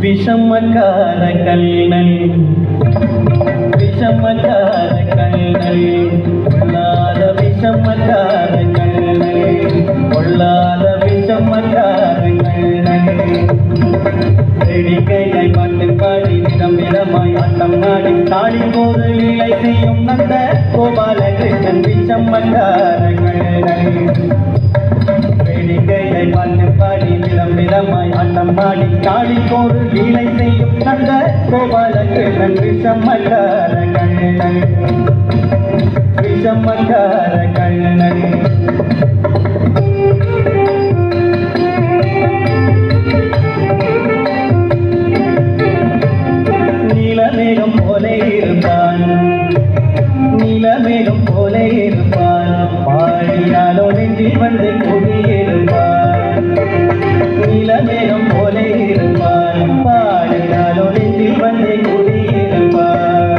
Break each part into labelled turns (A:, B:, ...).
A: விஷமக்கார கண்ணன் விஷமக்கார கண்ணன் பொல்லாத விஷமக்கார கண்ணன் பொல்லாத விஷமக்கார கண்ணன் வேடிக்கையை பாட்டு பாடி விதம் விதமாய் ஆட்டம் ஆடி தாடி போது லீலை செய்யும் நந்த கோபாலகிருஷ்ணன் விஷமக்கார கண்ணன் வேடிக்கையை பாட்டு பாடி விதம் விதமாய் ஆட்டம் ஆடி தாடி போது லீலை செய்யும் நந்த கோபாலகிருஷ்ணன் விஷமக்கார கண்ணன் விஷமக்கார கண்ணன் நீலமேகம் போலே இருப்பான் நீலமேகம் போலே இருப்பான் பாடினாலோ நெஞ்சில் வந்து குடியிருப்பான் நீலமேகம் போலே இருப்பான் பாடினாலோ நெஞ்சில் வந்து குடியிருப்பான்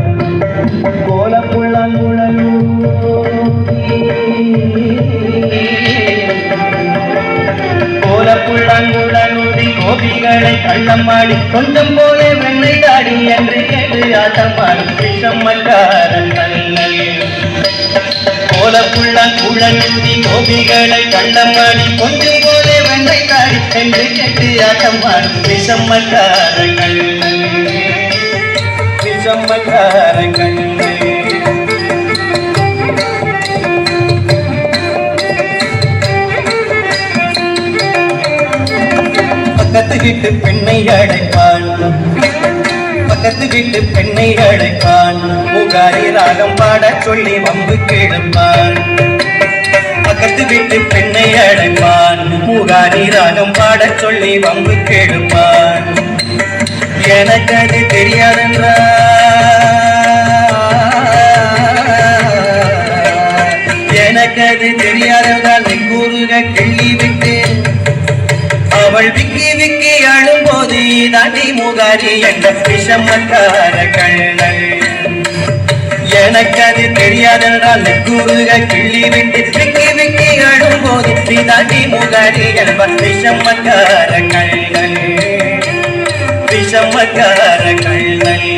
A: கோலப்புள்ளாங்குழலூதி கோபிகளை கள்ளமாடி கொஞ்சம் போலே வெண்ணை தாடி என்று கேட்டு ஆட்டமாடும் விஷமக்கார கண்ணன் கோலப்புள்ளாங்குழலூதி கோபிகளை கள்ளமாடி கொஞ்சம் போலே வெண்ணை தாடி என்று கேட்டு ஆட்டமாடும் விஷமக்கார கண்ணன் விஷமக்கார கண்ணன் பக்கத்து வீட்டு பெண்ணை அழைப்பான் பக்கத்து வீட்டு பெண்ணை அழைப்பான் முகாரி ராகம் பாட சொல்லி வம்பு கெடுப்பான் பக்கத்து வீட்டு பெண்ணை அழைப்பான் முகாரி ராகம் பாட சொல்லி வம்பு கெடுப்பான் எனக்கு அது தெரியாதென்றா எனக்கு அது தெரியாதென்றால் கூறுக கிள்ளி விட்டு அவள் விக்கி விக்கி அழும்போது தாண்டி முகாரி என்ற விஷமக்கார கண்ணன் எனக்கு அது தெரியாதென்றால் கூறுக கிள்ளி விட்டு விக்கி விக்கி அழும்போது தாண்டி முகாரி என்ற விஷமக்கார கண்ணன் விஷமக்கார கண்ணன்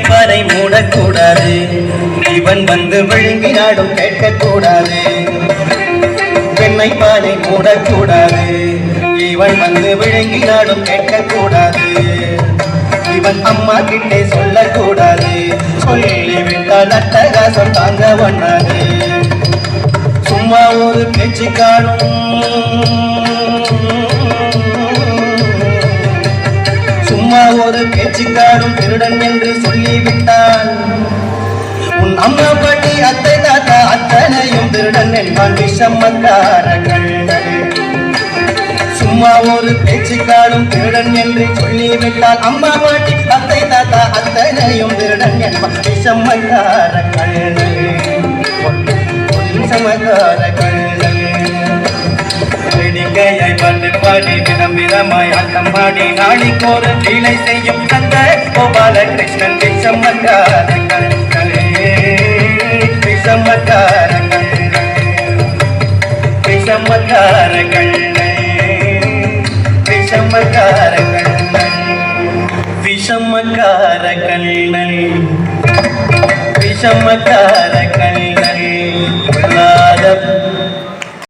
A: பானை மூடக்கூடாது இவன் வந்து விழுங்கினாடும் கேட்கக்கூடாது பெண்ணை பானை மூடக்கூடாது இவன் வந்து விழுங்கினாடும் கேட்கக்கூடாது இவன் அம்மா கிட்டே சொல்லக்கூடாது சொல்லிவிட்டால் அட்டகாசம் தாங்க வண்ணாது சும்மா ஒரு பேச்சு காணும் சும்மா ஒரு பேச்சுக்காரும் திருடன் என்று சொல்லிவிட்டான் உன் அம்மா பாட்டி அத்தை தாத்தா அத்தனையும் திருடன் என்பான் விஷமக்கார கண்ணன் சும்மா ஒரு பேச்சுக்காரும் திருடன் என்று சொல்லிவிட்டால் அம்மா பாட்டி அத்தை தாத்தா அத்தனையும் திருடன் என்பான் விஷமக்கார கண்ணன் விஷமக்கார கண்ணன் வேடிக்கையை பாட்டு பாடி விதம் விதமாய் ஆட்டம் பாடி நாளிக்கோரு லீலை செய்யும் தந்த கோபாலகிருஷ்ணன் விஷமக்கார கண்ணன் விஷமக்கார கண்ணன் விஷமக்கார கண்ணன் விஷமக்கார கண்ணன் விஷமக்கார கண்ணன் விஷமக்கார கண்ணன்